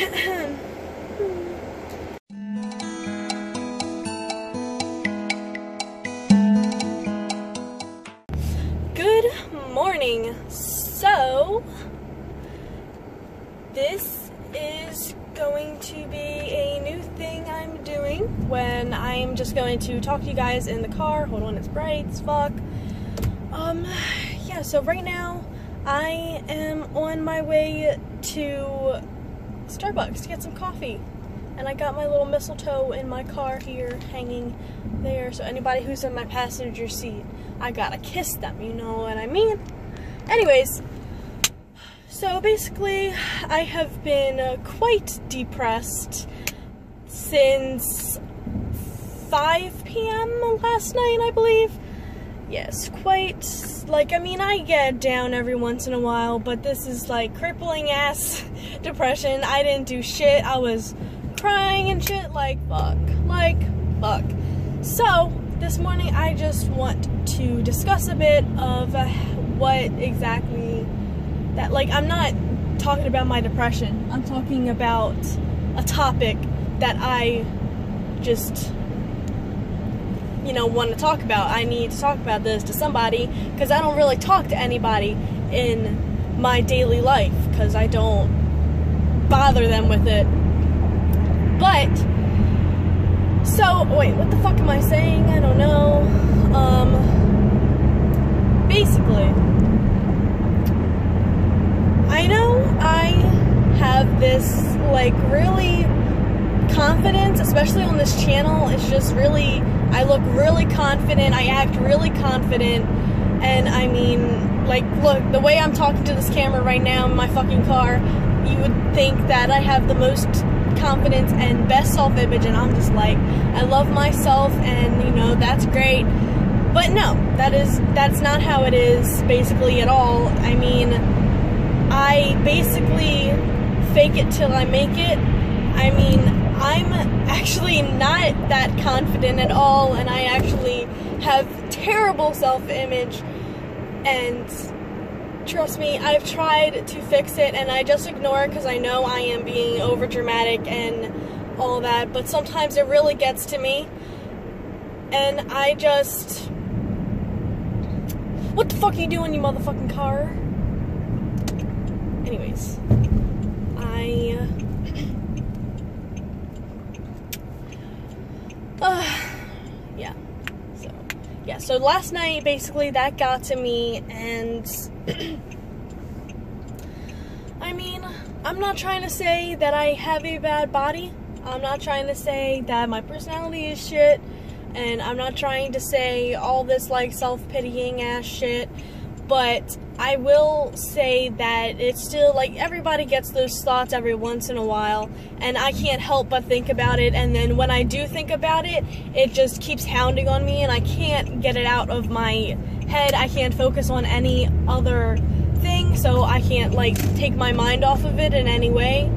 Good morning. So, this is going to be a new thing I'm doing when I'm just going to talk to you guys in the car. Hold on, it's bright as fuck. Yeah, so right now I am on my way to Starbucks to get some coffee. And I got my little mistletoe in my car here, hanging there, so anybody who's in my passenger seat, I gotta kiss them, you know what I mean? Anyways, so basically, I have been quite depressed since 5 p.m. last night, I believe. Yes, quite, like, I mean, I get down every once in a while, but this is, like, crippling-ass depression. I didn't do shit. I was crying and shit, like, fuck. So, this morning, I just want to discuss a bit of what exactly that, like, I'm not talking about my depression. I'm talking about a topic that I just, you know, want to talk about. I need to talk about this to somebody, because I don't really talk to anybody in my daily life, because I don't bother them with it. But, so, wait, what the fuck am I saying? I don't know. Basically, I know I have this, like, really confidence, especially on this channel. It's just really, I look really confident, I act really confident, and I mean, like, look, the way I'm talking to this camera right now in my fucking car, you would think that I have the most confidence and best self-image, and I'm just like, I love myself, and, you know, that's great. But no, that's not how it is, basically, at all. I mean, I basically fake it till I make it. I mean, I'm actually not that confident at all, and I actually have terrible self-image, and trust me, I've tried to fix it, and I just ignore it because I know I am being overdramatic and all that, but sometimes it really gets to me, and I just... What the fuck are you doing, you motherfucking car? Anyways, so last night, basically, that got to me, and I mean, I'm not trying to say that I have a bad body. I'm not trying to say that my personality is shit, and I'm not trying to say all this, like, self-pitying ass shit, but I will say that it's still, like, everybody gets those thoughts every once in a while, and I can't help but think about it, and then when I do think about it, it just keeps hounding on me, and I can't get it out of my head. I can't focus on any other thing, so I can't, like, take my mind off of it in any way.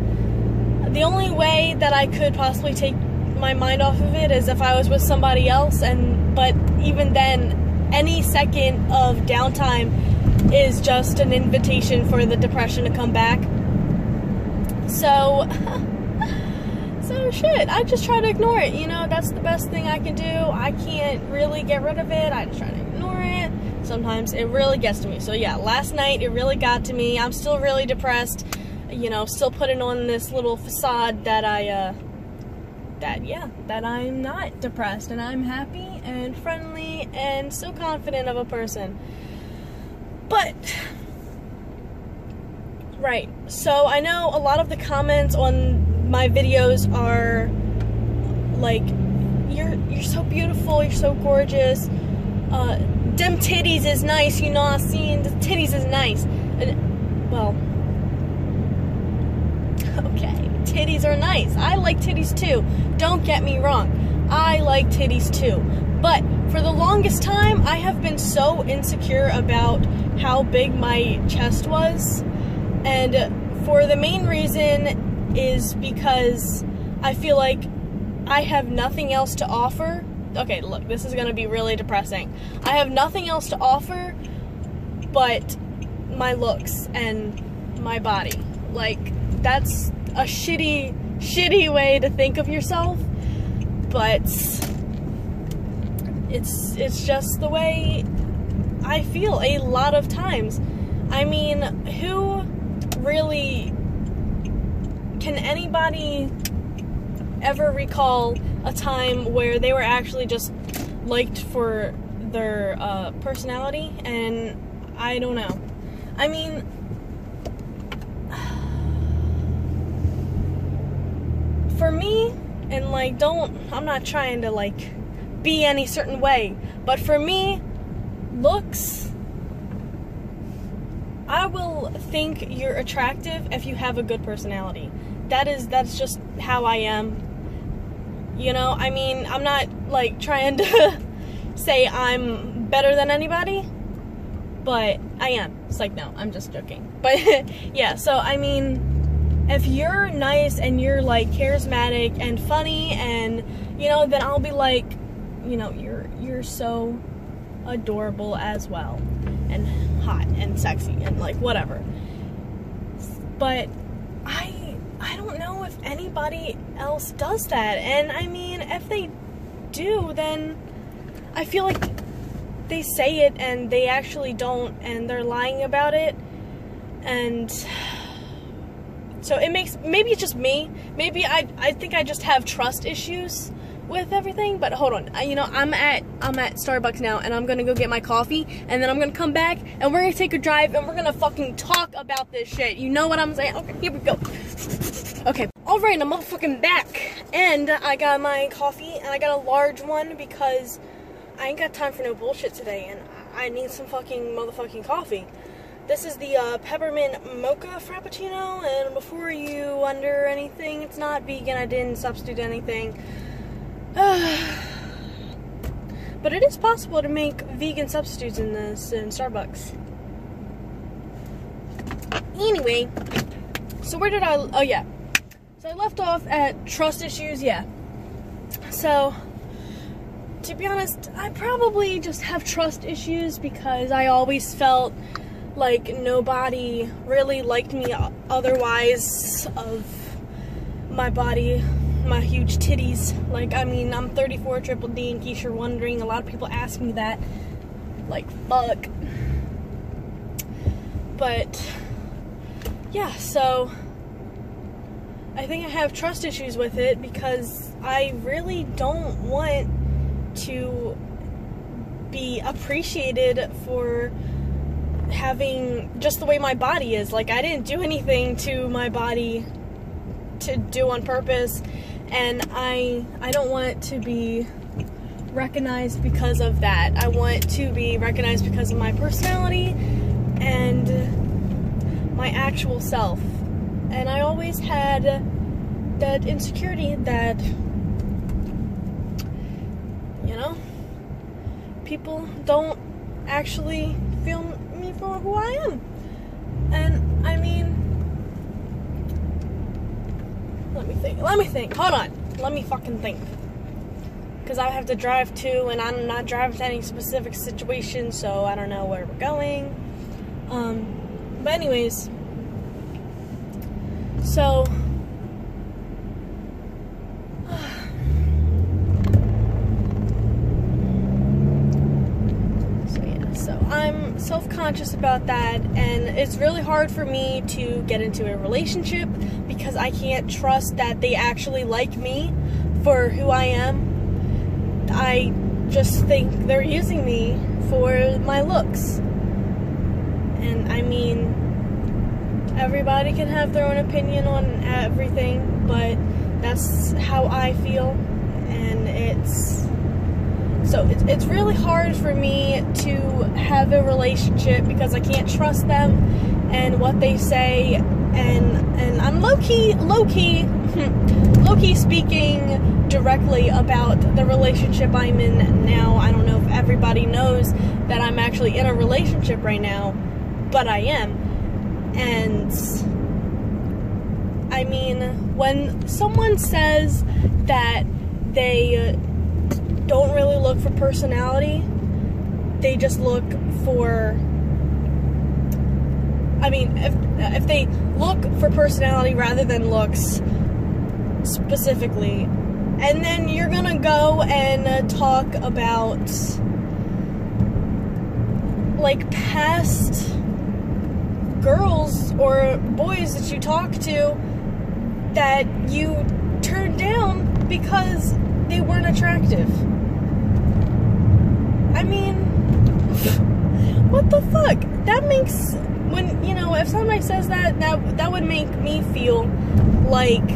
The only way that I could possibly take my mind off of it is if I was with somebody else, but even then, any second of downtime is just an invitation for the depression to come back. So shit, I just try to ignore it, you know, that's the best thing I can do. I can't really get rid of it, I just try to ignore it. Sometimes it really gets to me. So yeah, last night it really got to me. I'm still really depressed, you know, still putting on this little facade that that I'm not depressed, and I'm happy and friendly and so confident of a person. But, right, so I know a lot of the comments on my videos are like, you're so beautiful, you're so gorgeous, them titties is nice, you know what I'm saying, the titties is nice. And, well, okay, titties are nice. I like titties too. Don't get me wrong. I like titties too. But for the longest time, I have been so insecure about how big my chest was. And for the main reason is because I feel like I have nothing else to offer. Okay, look, this is going to be really depressing. I have nothing else to offer but my looks and my body. Like, that's a shitty way to think of yourself, but it's just the way I feel a lot of times. I mean, who really, can anybody ever recall a time where they were actually just liked for their personality? And I don't know. I mean, for me, and like, I'm not trying to like be any certain way, but for me, looks, I will think you're attractive if you have a good personality. That's just how I am. You know, I mean, I'm not like trying to say I'm better than anybody, but I am. It's like, no, I'm just joking. But yeah, so I mean, if you're nice and you're like charismatic and funny, and you know, then I'll be like, you know, you're so adorable as well, and hot and sexy and like whatever. But I don't know if anybody else does that. And I mean, if they do, then I feel like they say it and they actually don't, and they're lying about it. And so it makes, maybe it's just me, maybe I think I just have trust issues with everything. But hold on, you know, I'm at Starbucks now, and I'm gonna go get my coffee, and then I'm gonna come back, and we're gonna take a drive, and we're gonna fucking talk about this shit. You know what I'm saying? Okay, here we go. Okay, alright, I'm motherfucking back, and I got my coffee, and I got a large one because I ain't got time for no bullshit today, and I need some fucking motherfucking coffee. This is the peppermint mocha frappuccino, and before you wonder anything, it's not vegan. I didn't substitute anything. But it is possible to make vegan substitutes in this in Starbucks. Anyway, so where did I, oh yeah. So I left off at trust issues, yeah. So, to be honest, I probably just have trust issues because I always felt like nobody really liked me otherwise of my body, my huge titties. Like, I mean, I'm 34 triple D, in case you're wondering. A lot of people ask me that. Like, fuck. But yeah, so I think I have trust issues with it because I really don't want to be appreciated for having just the way my body is. Like, I didn't do anything to my body to do on purpose, and I don't want to be recognized because of that. I want to be recognized because of my personality and my actual self. And I always had that insecurity that, you know, people don't actually feel me for who I am. And I mean, let me think, hold on, let me fucking think. Because I have to drive too, and I'm not driving to any specific situation, so I don't know where we're going. But anyways, so I'm self-conscious about that, and it's really hard for me to get into a relationship because I can't trust that they actually like me for who I am. I just think they're using me for my looks. And I mean, everybody can have their own opinion on everything, but that's how I feel, and it's really hard for me to have a relationship because I can't trust them and what they say, and I'm low-key speaking directly about the relationship I'm in now. I don't know if everybody knows that I'm actually in a relationship right now, but I am. And I mean, when someone says that they don't really look for personality, they just look for I mean, if they look for personality rather than looks specifically, and then you're gonna go and talk about like past girls or boys that you talk to that you turned down because they weren't attractive. I mean, what the fuck? That makes, when, you know, if somebody says that would make me feel like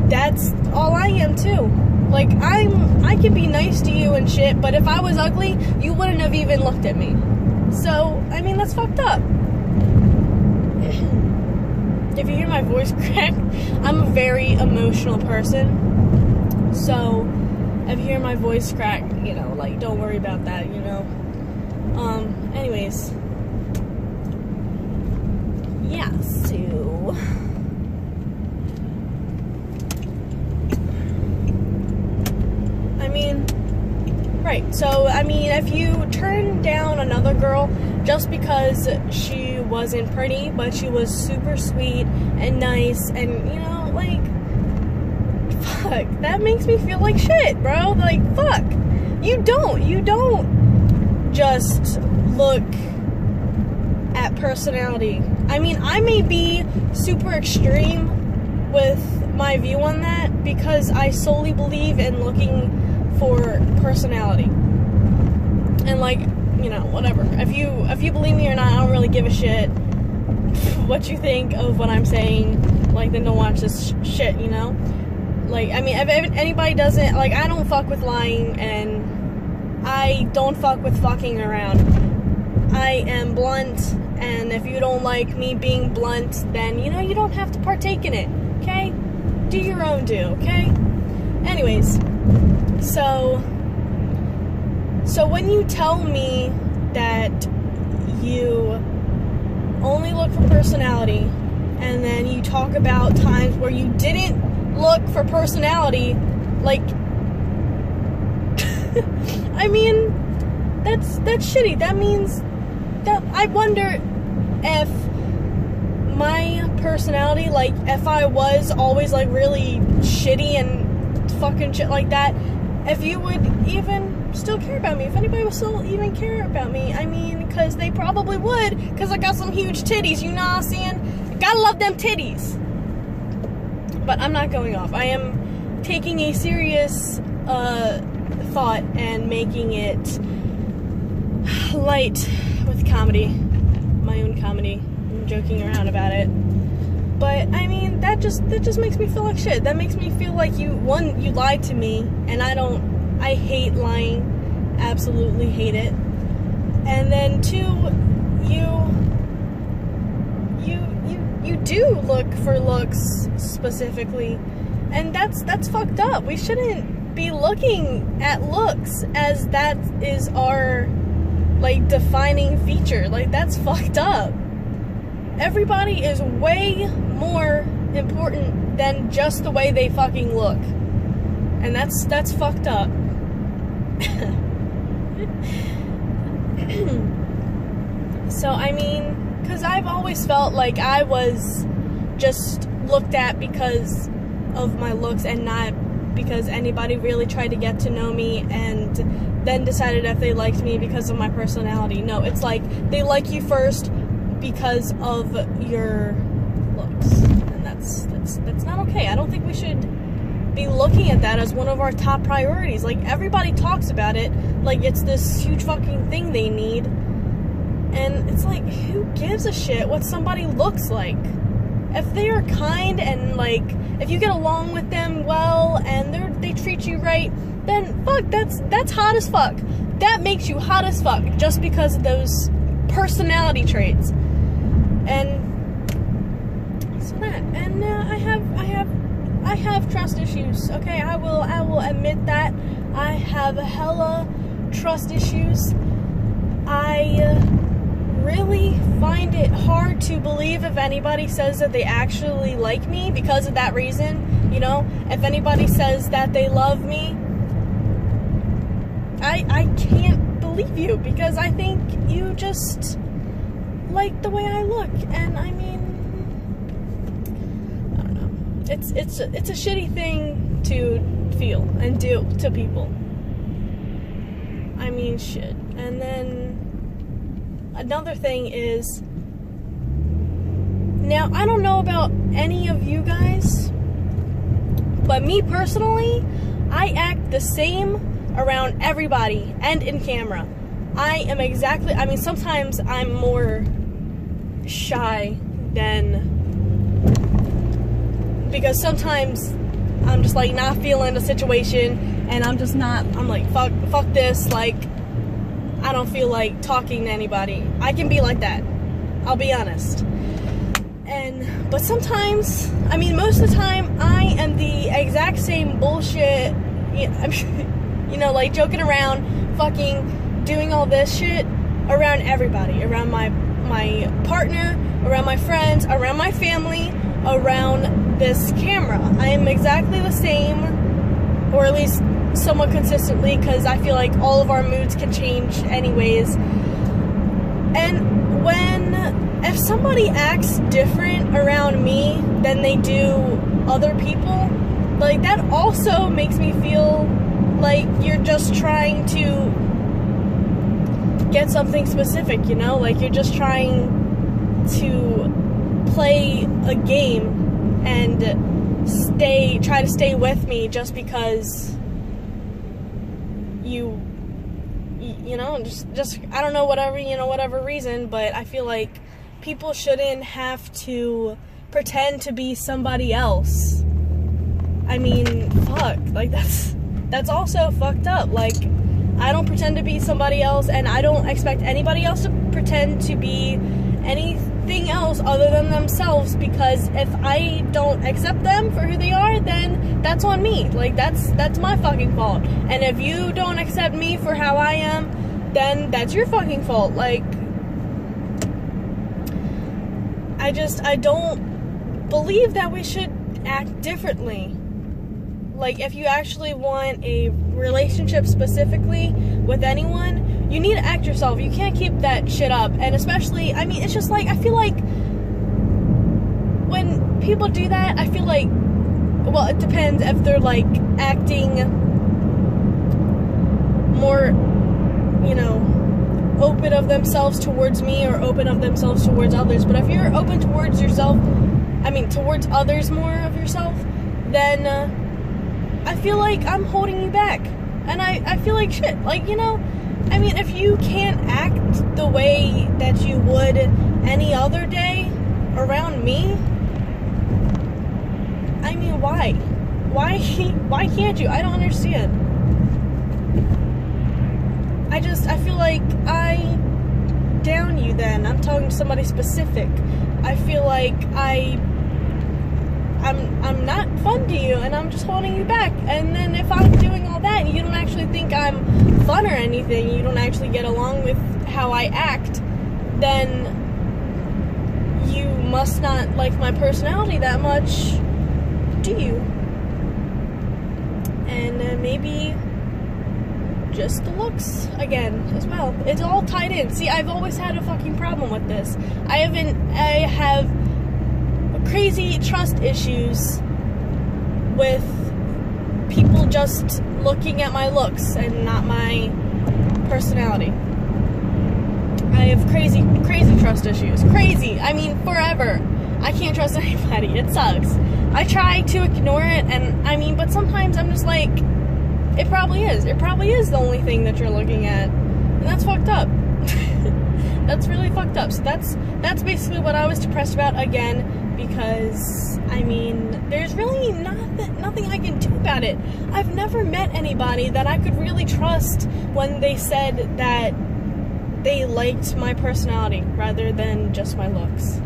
that's all I am too. Like, I can be nice to you and shit, but if I was ugly, you wouldn't have even looked at me. So, I mean, that's fucked up. If you hear my voice crack, I'm a very emotional person. So, if you hear my voice crack, you know, like, don't worry about that, you know. Anyways. Yeah, so... I mean... Right, so, I mean, if you turn down another girl just because she wasn't pretty, but she was super sweet and nice, and, you know, like... Fuck, that makes me feel like shit, bro. Like, fuck. You don't just look at personality. I mean, I may be super extreme with my view on that because I solely believe in looking for personality. And, like, you know, whatever. If you believe me or not, I don't really give a shit what you think of what I'm saying. Like, then don't watch this shit, you know? Like, I mean, if anybody doesn't, like, I don't fuck with lying, and I don't fuck with fucking around. I am blunt, and if you don't like me being blunt, then, you know, you don't have to partake in it, okay? Do your own do, okay? Anyways, so when you tell me that you only look for personality, and then you talk about times where you didn't look for personality, like, I mean, that's shitty. That means that I wonder if my personality, like, if I was always, like, really shitty and fucking shit like that, if you would even still care about me, if anybody would still even care about me. I mean, because they probably would, because I got some huge titties, you know what I'm saying? Gotta love them titties. But I'm not going off. I am taking a serious thought and making it light with comedy. My own comedy. I'm joking around about it. But, I mean, that just makes me feel like shit. That makes me feel like you lied to me, and I hate lying. Absolutely hate it. And then two, you do look for looks specifically, and that's fucked up. We shouldn't be looking at looks as that is our, like, defining feature. Like, that's fucked up. Everybody is way more important than just the way they fucking look, and that's fucked up. So, I mean, because I've always felt like I was just looked at because of my looks and not because anybody really tried to get to know me and then decided if they liked me because of my personality. No, it's like they like you first because of your looks, and that's not okay. I don't think we should be looking at that as one of our top priorities. Like, everybody talks about it like it's this huge fucking thing they need. And it's like, who gives a shit what somebody looks like? If they are kind and, like, if you get along with them well and they treat you right, then fuck, that's hot as fuck. That makes you hot as fuck just because of those personality traits. And so that, and I have trust issues. Okay, I will admit that I have hella trust issues. I really find it hard to believe if anybody says that they actually like me because of that reason. You know, if anybody says that they love me, I can't believe you, because I think like the way I look, and I mean, I don't know. It's a shitty thing to feel and do to people. I mean, shit. And then another thing is, now I don't know about any of you guys, but me personally, I act the same around everybody and in camera. I am exactly, I mean, sometimes I'm more shy than, because sometimes I'm just like not feeling the situation, and I'm just not, I'm like, fuck this, like, I don't feel like talking to anybody. I can be like that, I'll be honest. But sometimes, I mean, most of the time, I am the exact same bullshit, you know, like joking around, fucking doing all this shit around everybody, around my partner, around my friends, around my family, around this camera. I am exactly the same, or at least somewhat consistently, because I feel like all of our moods can change anyways. And if somebody acts different around me than they do other people, like, that also makes me feel like you're just trying to get something specific, you know? Like, you're just trying to play a game and try to stay with me just because you know, just I don't know, whatever reason, but I feel like people shouldn't have to pretend to be somebody else. I mean, fuck, like, that's also fucked up. Like, I don't pretend to be somebody else, and I don't expect anybody else to pretend to be anything else other than themselves, because if I don't accept them for who they are, then that's on me. Like, that's my fucking fault. And if you don't accept me for how I am, then that's your fucking fault. Like, I don't believe that we should act differently. Like, if you actually want a relationship specifically with anyone, you need to act yourself. You can't keep that shit up. And especially, I mean, it's just like, I feel like when people do that, I feel like, well, it depends if they're like acting more, you know, open of themselves towards me or open of themselves towards others. But if you're open towards yourself, I mean, towards others more of yourself, then I feel like I'm holding you back. And I feel like shit. Like, you know, I mean, if you can't act the way that you would any other day around me, I mean, why? Why can't you? I don't understand. I feel like I down you then. I'm talking to somebody specific. I feel like I'm not fun to you, and I'm just holding you back. And then if I'm doing all that and you don't actually think I'm fun or anything, you don't actually get along with how I act, then you must not like my personality that much, do you? And maybe just the looks again as well. It's all tied in. See, I've always had a fucking problem with this. I have crazy trust issues with people just looking at my looks and not my personality. I have crazy trust issues. Crazy. I mean, forever. I can't trust anybody. It sucks. I try to ignore it, and I mean, but sometimes I'm just like, it probably is. It probably is the only thing that you're looking at. And that's fucked up. That's really fucked up. So that's basically what I was depressed about again, because, I mean, there's really nothing I can do about it. I've never met anybody that I could really trust when they said that they liked my personality rather than just my looks.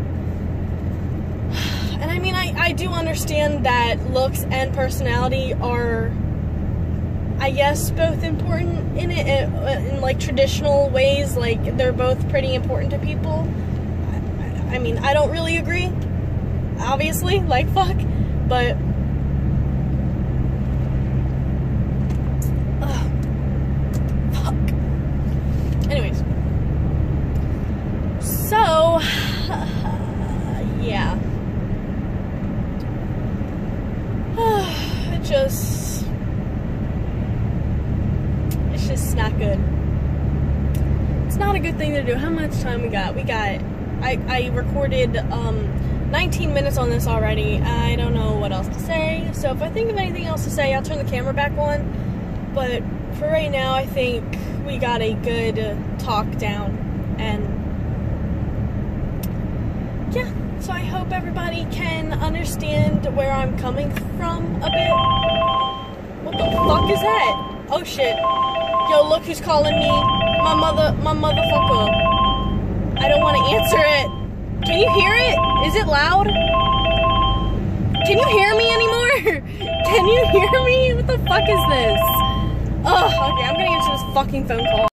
And I mean, I do understand that looks and personality are, I guess, both important in like traditional ways. Like, they're both pretty important to people. I mean, I don't really agree, obviously, like, fuck, but fuck. Anyways, so just not good. It's not a good thing to do. How much time we got? I recorded 19 minutes on this already. I don't know what else to say. So if I think of anything else to say, I'll turn the camera back on. But for right now, I think we got a good talk down. And yeah, so I hope everybody can understand where I'm coming from a bit. What the fuck is that? Oh shit. Yo, look who's calling me. My motherfucker. I don't want to answer it. Can you hear it? Is it loud? Can you hear me anymore? Can you hear me? What the fuck is this? Oh, okay, I'm gonna answer this fucking phone call.